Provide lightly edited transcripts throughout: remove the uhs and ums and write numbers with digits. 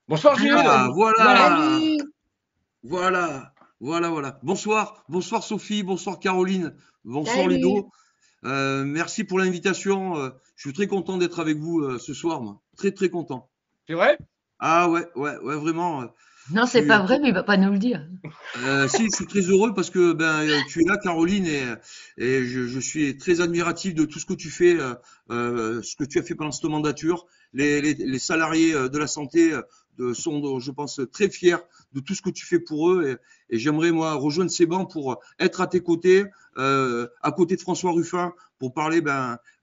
Bonsoir Gilles. Ah, voilà, Salut! voilà. Bonsoir Sophie, bonsoir Caroline, bonsoir Salut! Ludo. Merci pour l'invitation. Je suis très content d'être avec vous ce soir, moi. Très, très content. C'est vrai? Ah ouais, vraiment. Non, Je c'est pas suis, vrai, mais il va pas nous le dire. si, je suis très heureux parce que tu es là, Caroline, et je suis très admiratif de tout ce que tu fais, ce que tu as fait pendant cette mandature. Les salariés de la santé sont, je pense, très fiers de tout ce que tu fais pour eux, et j'aimerais, moi, rejoindre ces bancs pour être à tes côtés, à côté de François Ruffin, pour parler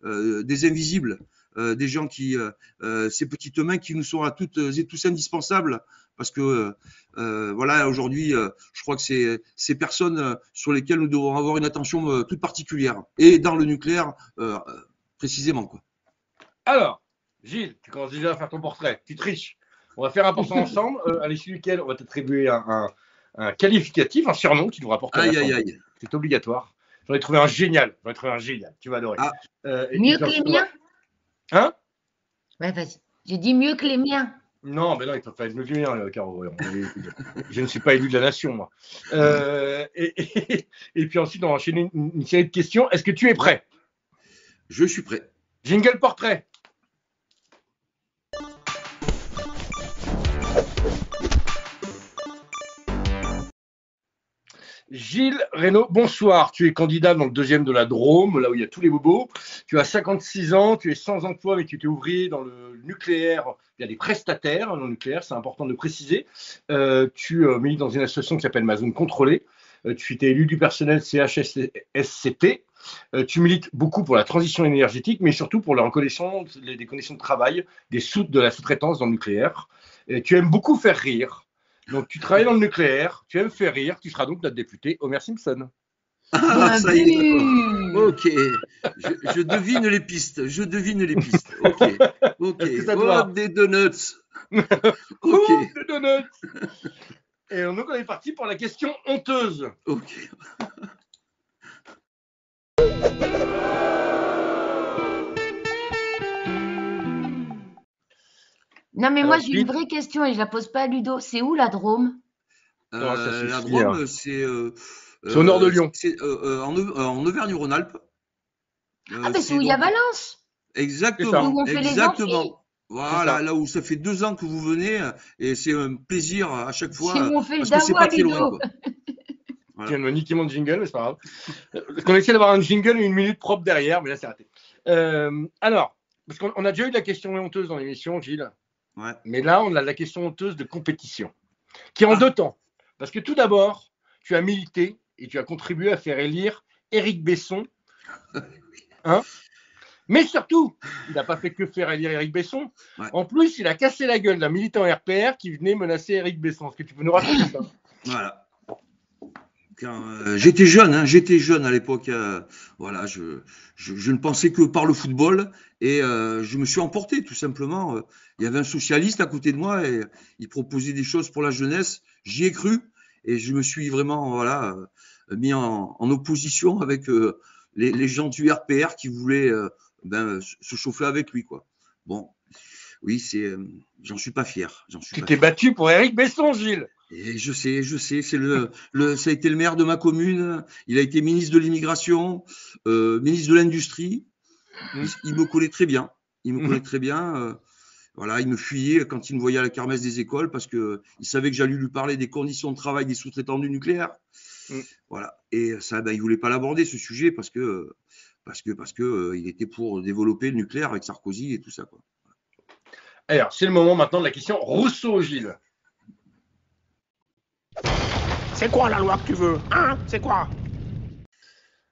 des invisibles, des gens ces petites mains qui nous sont à toutes et tous indispensables, parce que voilà, aujourd'hui, je crois que c'est ces personnes sur lesquelles nous devons avoir une attention toute particulière. Et dans le nucléaire, précisément, quoi. Alors, Gilles, tu commences déjà à faire ton portrait. Tu triches. On va faire un portrait ensemble, à l'issue duquel on va t'attribuer un qualificatif, un surnom que tu devras porter à Aïe, aïe, l'Assemblée. aïe. C'est obligatoire. J'en ai trouvé un génial. J'en ai trouvé un génial. Tu vas adorer. Ah, Mieux Puis que les ensuite, miens? Hein? Ouais, vas-y. J'ai dit mieux que les miens. Non, mais non, il peut pas être mieux que lui, hein, Caro. Je ne suis pas élu de la nation, moi. Et puis ensuite, on va enchaîner une série de questions. Est-ce que tu es prêt? je suis prêt. Jingle portrait. Gilles Reynaud, bonsoir. Tu es candidat dans le deuxième de la Drôme, là où il y a tous les bobos. Tu as 56 ans, tu es sans emploi, mais tu es ouvrier dans le nucléaire. Il y a des prestataires dans le nucléaire, c'est important de le préciser. Tu milites dans une association qui s'appelle Ma Zone Contrôlée. Tu es élu du personnel CHSCT. Tu milites beaucoup pour la transition énergétique, mais surtout pour la reconnaissance des conditions de travail de la sous-traitance dans le nucléaire. Et tu aimes beaucoup faire rire. Donc, tu travailles dans le nucléaire, tu aimes faire rire, tu seras donc notre député Homer Simpson. Ah, Bien ça y est, d'accord. vu! Ok. Je devine les pistes. Je devine les pistes. Ok. Est-ce que ça te Oh, va? des donuts. Ok. Ouh, des donuts! Et donc, on est parti pour la question honteuse. Ok. Non, mais moi, Alors, j'ai une vraie question et je la pose pas à Ludo. C'est où la Drôme? non, ça La suffit. Hein. Drôme, C'est au nord de Lyon. c'est en Auvergne-Rhône-Alpes. Ah, ben c'est C'est où il y a donc Valence. C'est C'est ça. où exactement, on fait les amphis. exactement. C'est Voilà, ça. là où ça fait 2 ans que vous venez, et c'est un plaisir à chaque C'est fois, où on fait le parce que c'est Davois, pas très loin, Ludo. quoi. Tu viens Voilà. de me niquer mon jingle, mais c'est pas grave. Parce qu'on essaie d'avoir un jingle et une minute propre derrière, mais là, c'est raté. Alors, parce qu'on a déjà eu de la question honteuse dans l'émission, Gilles. Ouais. Mais là, on a la question honteuse de compétition, qui est en Ah, deux temps. Parce que tout d'abord, tu as milité et tu as contribué à faire élire Éric Besson. Hein, mais surtout, il n'a pas fait que faire élire Éric Besson. ouais. En plus, il a cassé la gueule d'un militant RPR qui venait menacer Éric Besson. Est-ce que tu peux nous raconter ça? Voilà. Quand j'étais jeune, hein, j'étais jeune à l'époque. Voilà, je ne pensais que par le football, et je me suis emporté tout simplement. Il y avait un socialiste à côté de moi et il proposait des choses pour la jeunesse. J'y ai cru et je me suis vraiment, voilà, mis en opposition avec les gens du RPR qui voulaient se chauffer avec lui, quoi. Bon, oui, j'en suis pas fier, j'en suis Tu pas t'es fier. battu pour Éric Besson, Gilles. Et je sais, ça a été le maire de ma commune, il a été ministre de l'immigration, ministre de l'industrie, il me connaît très bien, il me connaît très bien, voilà, il me fuyait quand il me voyait à la kermesse des écoles parce que il savait que j'allais lui parler des conditions de travail des sous-traitants du nucléaire, voilà, et ça, il voulait pas l'aborder ce sujet parce que il était pour développer le nucléaire avec Sarkozy et tout ça, quoi. Alors, c'est le moment maintenant de la question Rousseau, Gilles. C'est quoi la loi que tu veux? Hein? C'est quoi?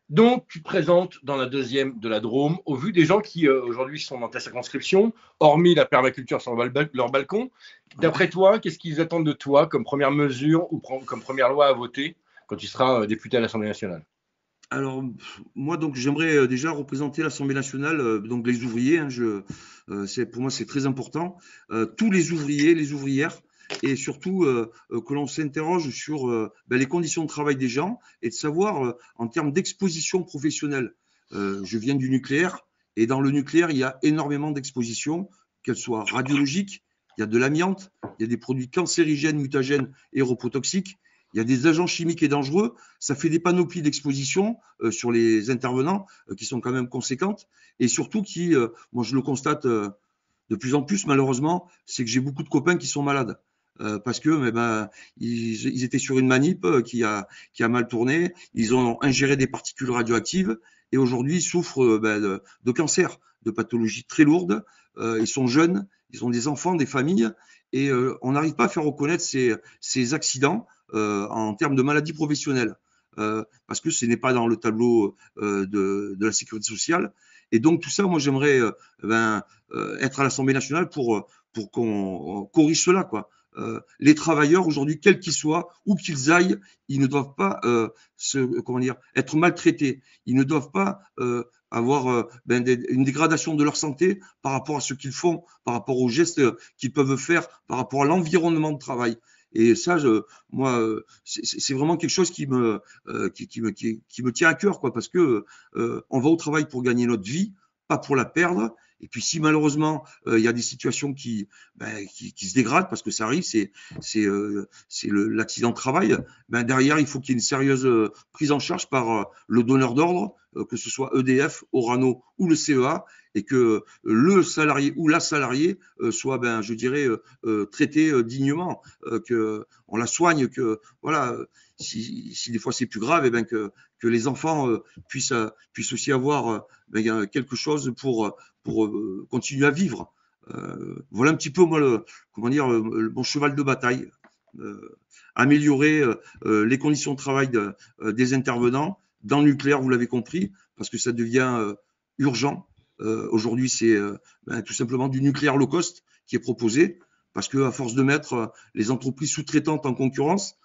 Donc, tu te présentes dans la deuxième de la Drôme. Au vu des gens qui, aujourd'hui, sont dans ta circonscription, hormis la permaculture sur leur balcon, d'après toi, qu'est-ce qu'ils attendent de toi comme première mesure ou comme première loi à voter quand tu seras député à l'Assemblée nationale? Alors, moi, donc, j'aimerais déjà représenter l'Assemblée nationale, donc les ouvriers, hein, pour moi, c'est très important. Tous les ouvriers, les ouvrières, et surtout que l'on s'interroge sur les conditions de travail des gens et de savoir, en termes d'exposition professionnelle. Je viens du nucléaire, et dans le nucléaire, il y a énormément d'expositions, qu'elles soient radiologiques, il y a de l'amiante, il y a des produits cancérigènes, mutagènes et reprotoxiques, il y a des agents chimiques et dangereux. Ça fait des panoplies d'exposition sur les intervenants qui sont quand même conséquentes et surtout qui, moi je le constate de plus en plus malheureusement, c'est que j'ai beaucoup de copains qui sont malades. Parce que ils étaient sur une manip qui a mal tourné, ils ont ingéré des particules radioactives et aujourd'hui ils souffrent de cancer, de pathologies très lourdes. Ils sont jeunes, ils ont des enfants, des familles et on n'arrive pas à faire reconnaître ces accidents en termes de maladies professionnelles parce que ce n'est pas dans le tableau de la sécurité sociale. Et donc tout ça, moi j'aimerais être à l'Assemblée nationale pour qu'on corrige cela, quoi. Les travailleurs aujourd'hui, quels qu'ils soient, où qu'ils aillent, ils ne doivent pas être maltraités. Ils ne doivent pas avoir une dégradation de leur santé par rapport à ce qu'ils font, par rapport aux gestes qu'ils peuvent faire, par rapport à l'environnement de travail. Et ça, c'est vraiment quelque chose qui me tient à cœur, quoi, parce que on va au travail pour gagner notre vie, pas pour la perdre. Et puis si malheureusement il y a des situations qui se dégradent parce que ça arrive, c'est l'accident de travail. Derrière il faut qu'il y ait une sérieuse prise en charge par le donneur d'ordre, que ce soit EDF, Orano ou le CEA, et que le salarié ou la salariée soit, je dirais, traité dignement, que on la soigne, que voilà, si des fois c'est plus grave, et que les enfants puissent aussi avoir quelque chose pour continuer à vivre. Voilà un petit peu moi mon cheval de bataille. Améliorer les conditions de travail des intervenants dans le nucléaire, vous l'avez compris, parce que ça devient urgent. Aujourd'hui, c'est tout simplement du nucléaire low cost qui est proposé, parce que à force de mettre les entreprises sous-traitantes en concurrence,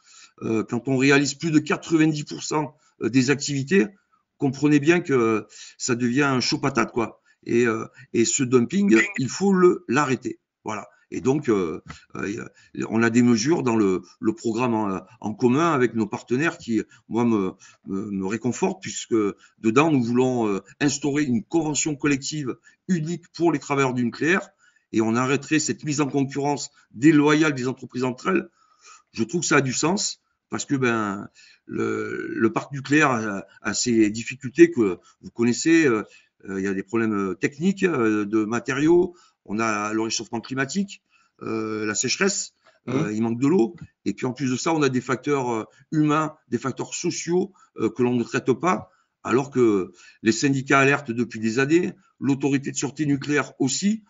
quand on réalise plus de 90% des activités, comprenez bien que ça devient un chaud patate, quoi. Et ce dumping, il faut l'arrêter. Voilà. Et donc, on a des mesures dans le programme en commun avec nos partenaires qui, moi, me réconfortent, puisque dedans, nous voulons instaurer une convention collective unique pour les travailleurs du nucléaire, et on arrêterait cette mise en concurrence déloyale des entreprises entre elles. Je trouve que ça a du sens, parce que le parc nucléaire a ses difficultés que vous connaissez. Il y a des problèmes techniques, de matériaux, on a le réchauffement climatique, la sécheresse, il manque de l'eau, et puis en plus de ça, on a des facteurs humains, des facteurs sociaux que l'on ne traite pas, alors que les syndicats alertent depuis des années, l'autorité de sûreté nucléaire aussi.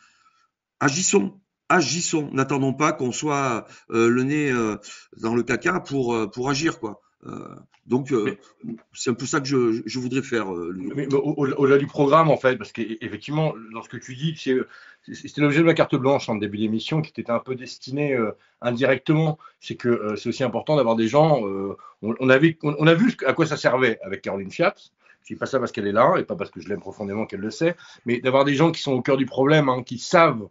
Agissons, n'attendons pas qu'on soit le nez dans le caca pour agir, quoi. Donc, c'est un peu ça que je voudrais faire. Mais au-delà du programme, en fait, parce qu'effectivement, dans ce que tu dis, c'était l'objet de ma carte blanche en début d'émission, qui était un peu destinée indirectement. C'est que c'est aussi important d'avoir des gens. On a vu à quoi ça servait avec Caroline Fiat. Je dis pas ça parce qu'elle est là, et pas parce que je l'aime profondément qu'elle le sait, mais d'avoir des gens qui sont au cœur du problème, hein, qui savent,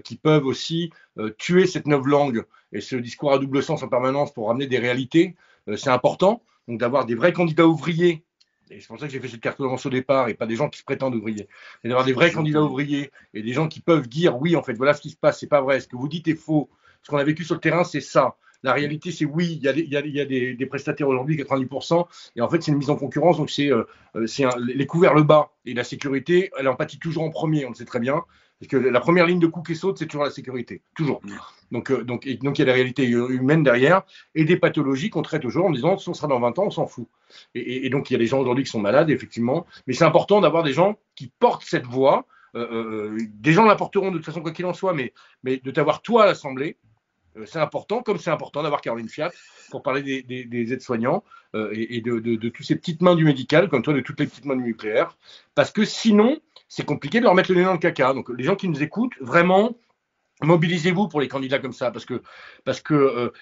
qui peuvent aussi tuer cette novlangue et ce discours à double sens en permanence pour ramener des réalités. C'est important, donc d'avoir des vrais candidats ouvriers, et c'est pour ça que j'ai fait cette carte blanche au départ, et pas des gens qui se prétendent ouvriers, mais d'avoir des vrais candidats ouvriers, et des gens qui peuvent dire, oui, en fait, voilà ce qui se passe, c'est pas vrai, ce que vous dites est faux, ce qu'on a vécu sur le terrain, c'est ça. La réalité, c'est oui, il y a des prestataires aujourd'hui, 90%, et en fait, c'est une mise en concurrence, donc c'est les coups vers le bas, et la sécurité, elle en pâtit toujours en premier, on le sait très bien, parce que la première ligne de coup qui saute, c'est toujours la sécurité, toujours. Donc il y a la réalité humaine derrière et des pathologies qu'on traite toujours en disant si on sera dans 20 ans, on s'en fout. Et donc il y a des gens aujourd'hui qui sont malades, effectivement, mais c'est important d'avoir des gens qui portent cette voix. Des gens l'apporteront de toute façon, quoi qu'il en soit, mais de t'avoir toi à l'Assemblée, c'est important, comme c'est important d'avoir Caroline Fiat pour parler des aides-soignants et de toutes ces petites mains du médical, comme toi, de toutes les petites mains du nucléaire, parce que sinon, c'est compliqué de leur mettre le nez dans le caca. Donc les gens qui nous écoutent, vraiment, mobilisez-vous pour les candidats comme ça, parce que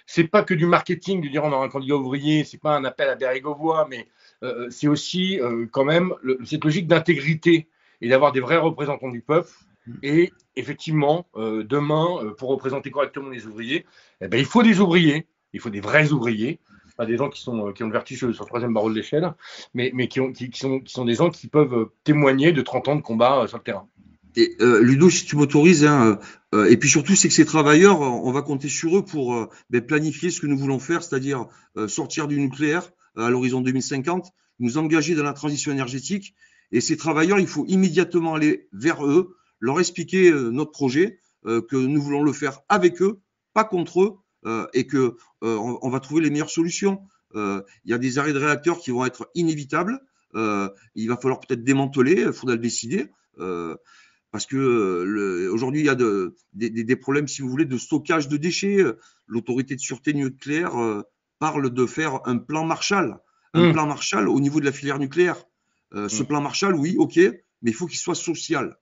c'est pas que du marketing de dire on aura un candidat ouvrier, c'est pas un appel à Bérégovoy, mais c'est aussi quand même cette logique d'intégrité et d'avoir des vrais représentants du peuple. Et effectivement, demain, pour représenter correctement les ouvriers, il faut des ouvriers, il faut des vrais ouvriers, pas des gens qui ont le vertige sur le troisième barreau de l'échelle, mais qui sont des gens qui peuvent témoigner de 30 ans de combat sur le terrain. Et Ludo, si tu m'autorises, hein, et puis surtout, c'est que ces travailleurs, on va compter sur eux pour planifier ce que nous voulons faire, c'est-à-dire sortir du nucléaire à l'horizon 2050, nous engager dans la transition énergétique. Et ces travailleurs, il faut immédiatement aller vers eux, leur expliquer notre projet, que nous voulons le faire avec eux, pas contre eux, et que on va trouver les meilleures solutions. Il y a des arrêts de réacteurs qui vont être inévitables. Il va falloir peut-être démanteler, il faudra le décider. Parce que aujourd'hui, il y a des problèmes, si vous voulez, de stockage de déchets. L'autorité de sûreté nucléaire parle de faire un plan Marshall. Un plan Marshall au niveau de la filière nucléaire. Ce plan Marshall, oui, ok, mais il faut qu'il soit social.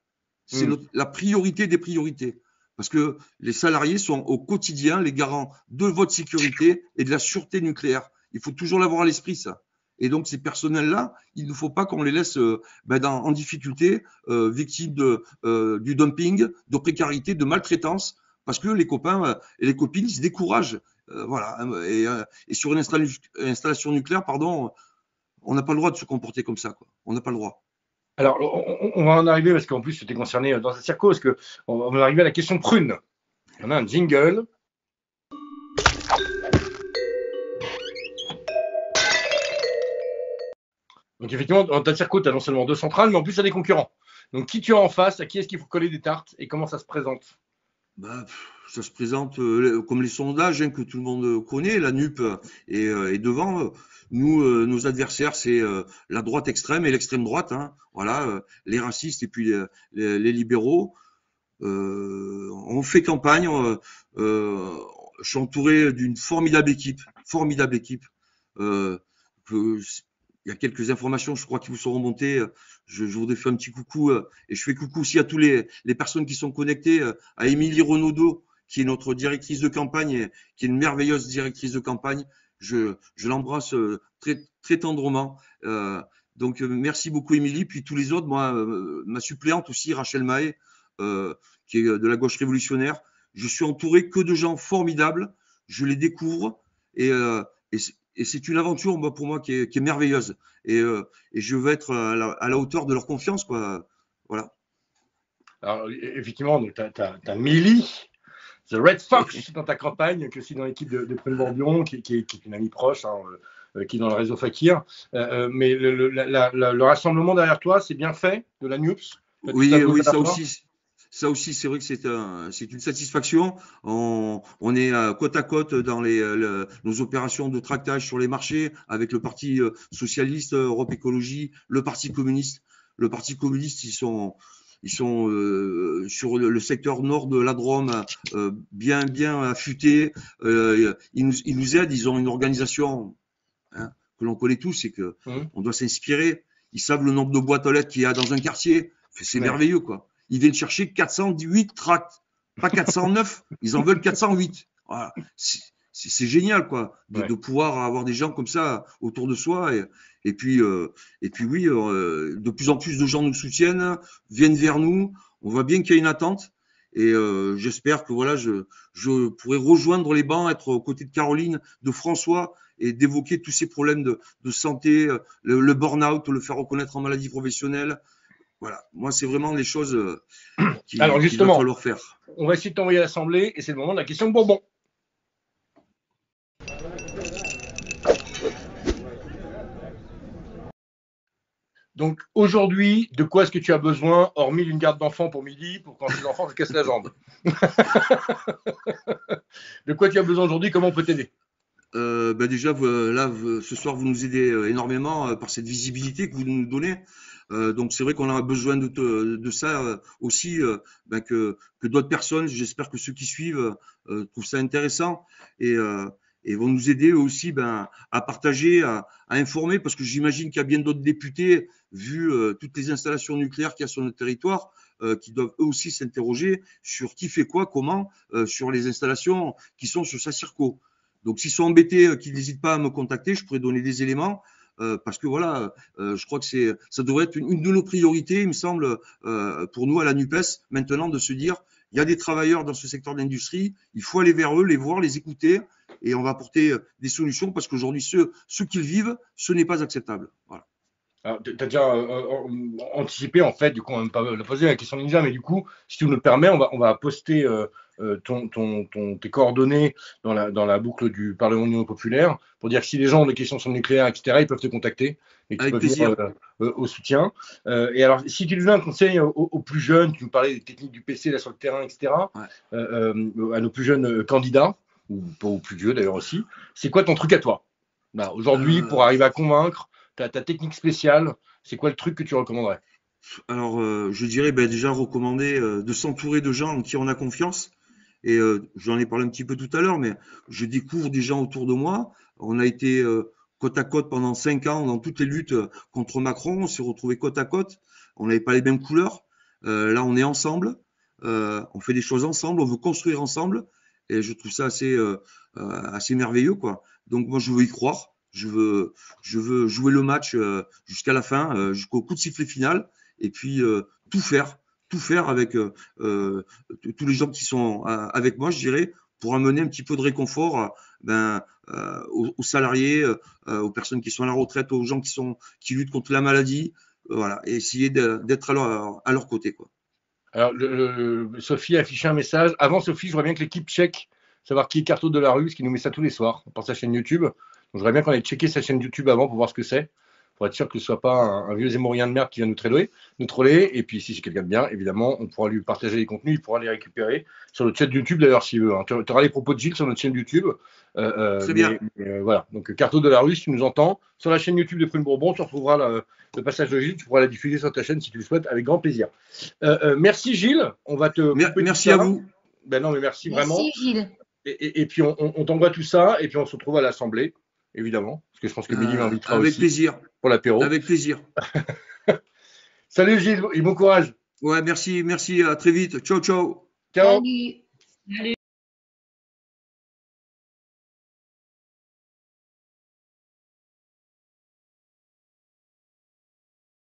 C'est la priorité des priorités. Parce que les salariés sont au quotidien les garants de votre sécurité et de la sûreté nucléaire. Il faut toujours l'avoir à l'esprit, ça. Et donc, ces personnels-là, il ne faut pas qu'on les laisse en difficulté, victimes du dumping, de précarité, de maltraitance, parce que les copains et les copines ils se découragent. Voilà. Et sur une installation nucléaire, pardon, on n'a pas le droit de se comporter comme ça, quoi. On n'a pas le droit. Alors, on va en arriver, parce qu'en plus, tu es concerné dans un circo, parce qu'on va arriver à la question prune. On a un jingle. Donc, effectivement, dans ta circo, tu as non seulement 2 centrales, mais en plus, tu as des concurrents. Donc, qui tu as en face, à qui est-ce qu'il faut coller des tartes, et comment ça se présente? Ça se présente comme les sondages que tout le monde connaît. La NUP est devant. Nous, nos adversaires, c'est la droite extrême et l'extrême droite. Hein. Voilà, les racistes et puis les libéraux. On fait campagne. Je suis entouré d'une formidable équipe. Formidable équipe. Il y a quelques informations, je crois, qui vous sont remontées. Je voudrais faire un petit coucou et je fais coucou aussi à tous les personnes qui sont connectées, à Émilie Renaudot, qui est notre directrice de campagne et qui est une merveilleuse directrice de campagne. Je l'embrasse très, très tendrement. Donc, merci beaucoup, Émilie. Puis tous les autres, moi, ma suppléante aussi, Rachel Mahé, qui est de la gauche révolutionnaire. Je suis entouré que de gens formidables. Je les découvre et c'est une aventure pour moi qui est merveilleuse. Et je veux être à la hauteur de leur confiance, quoi. Voilà. Alors, effectivement, tu as Millie, The Red Fox, dans ta campagne, que c'est dans l'équipe de Prune Bordion, qui est une amie proche, hein, qui est dans le réseau Fakir. Mais le rassemblement derrière toi, c'est bien fait, de la NUPS? Oui, ça aussi, c'est vrai que c'est une satisfaction. On est côte à côte dans nos opérations de tractage sur les marchés avec le Parti socialiste, Europe Écologie, le Parti communiste. Le Parti communiste, ils sont sur le secteur nord de la Drôme, bien affûtés. Ils nous aident. Ils ont une organisation que l'on connaît tous, c'est que on doit s'inspirer. Ils savent le nombre de boîtes aux lettres qu'il y a dans un quartier. C'est merveilleux, quoi. Ils viennent chercher 408 tracts, pas 409. Ils en veulent 408. Voilà. C'est génial, quoi, de pouvoir avoir des gens comme ça autour de soi. Et puis oui, de plus en plus de gens nous soutiennent, viennent vers nous. On voit bien qu'il y a une attente. Et j'espère que voilà, je pourrai rejoindre les bancs, être aux côtés de Caroline, de François, et d'évoquer tous ces problèmes de santé, le burn-out, le faire reconnaître en maladie professionnelle. Voilà, moi c'est vraiment les choses qu'il va falloir faire. On va essayer de t'envoyer à l'Assemblée et c'est le moment de la question bonbon. Donc aujourd'hui, de quoi est-ce que tu as besoin, hormis d'une garde d'enfants pour midi, pour quand tes enfants se cassent la jambe? De quoi tu as besoin aujourd'hui? Comment on peut t'aider? Déjà, là, ce soir, vous nous aidez énormément par cette visibilité que vous nous donnez. Donc, c'est vrai qu'on a besoin de ça aussi, que d'autres personnes, j'espère que ceux qui suivent trouvent ça intéressant et vont nous aider aussi à partager, à informer, parce que j'imagine qu'il y a bien d'autres députés, vu toutes les installations nucléaires qu'il y a sur notre territoire, qui doivent eux aussi s'interroger sur qui fait quoi, comment, sur les installations qui sont sur sa circo. Donc, s'ils sont embêtés, qu'ils n'hésitent pas à me contacter, je pourrais donner des éléments, parce que voilà, je crois que ça devrait être une de nos priorités, il me semble, pour nous à la NUPES, maintenant, de se dire, il y a des travailleurs dans ce secteur d'industrie, il faut aller vers eux, les voir, les écouter, et on va apporter des solutions, parce qu'aujourd'hui, ceux qu'ils vivent, ce n'est pas acceptable. Voilà. Alors, tu as déjà anticipé, en fait, du coup, on va même pas la poser la question ninja, mais du coup, si tu nous le permets, on va poster tes coordonnées dans la boucle du Parlement Union populaire pour dire que si les gens ont des questions sur le nucléaire, etc., ils peuvent te contacter et qu'ils Avec peuvent venir plaisir. au soutien. Et alors, si tu nous donnes un conseil aux plus jeunes, tu nous parlais des techniques du PC là sur le terrain, etc., Ouais. à nos plus jeunes candidats, ou pas aux plus vieux d'ailleurs aussi, c'est quoi ton truc à toi? Bah, aujourd'hui, pour Euh, arriver à convaincre, ta technique spéciale, c'est quoi le truc que tu recommanderais? alors, je dirais ben, déjà recommander de s'entourer de gens en qui on a confiance. Et j'en ai parlé un petit peu tout à l'heure, mais je découvre des gens autour de moi. On a été côte à côte pendant 5 ans dans toutes les luttes contre Macron. On s'est retrouvés côte à côte. On n'avait pas les mêmes couleurs. Là, on est ensemble. On fait des choses ensemble. On veut construire ensemble. Et je trouve ça assez merveilleux, quoi. Donc moi, je veux y croire. Je veux jouer le match jusqu'à la fin, jusqu'au coup de sifflet final, et puis tout faire avec tous les gens qui sont avec moi, je dirais, pour amener un petit peu de réconfort aux salariés, aux personnes qui sont à la retraite, aux gens qui luttent contre la maladie, voilà, et essayer d'être à leur côté, quoi. Alors, Sophie a affiché un message. Avant, Sophie, je voudrais bien que l'équipe check, savoir qui est Carto de la rue, parce qu'il nous met ça tous les soirs par sa chaîne YouTube. Donc, je voudrais bien qu'on ait checké sa chaîne YouTube avant pour voir ce que c'est, pour être sûr que ce soit pas un vieux zémorien de merde qui vient nous troller. Et puis, si c'est quelqu'un de bien, évidemment, on pourra lui partager les contenus, il pourra les récupérer sur notre chaîne YouTube d'ailleurs, s'il veut. Hein. Tu auras les propos de Gilles sur notre chaîne YouTube. Très bien. Voilà. Donc, Carto de la rue, si tu nous entends, sur la chaîne YouTube de Prune Bourbon, tu retrouveras le passage de Gilles, tu pourras la diffuser sur ta chaîne si tu le souhaites, avec grand plaisir. Merci Gilles, on va te couper tout Merci ça. à vous. Ben non, mais merci vraiment. Merci Gilles. Et puis on t'envoie tout ça, et puis on se retrouve à l'Assemblée, évidemment, parce que je pense que Mehdi m'invitera Avec aussi plaisir. pour l'apéro. Avec plaisir. Salut Gilles, et bon courage. Ouais, merci, à très vite. Ciao, ciao. Ciao. Salut.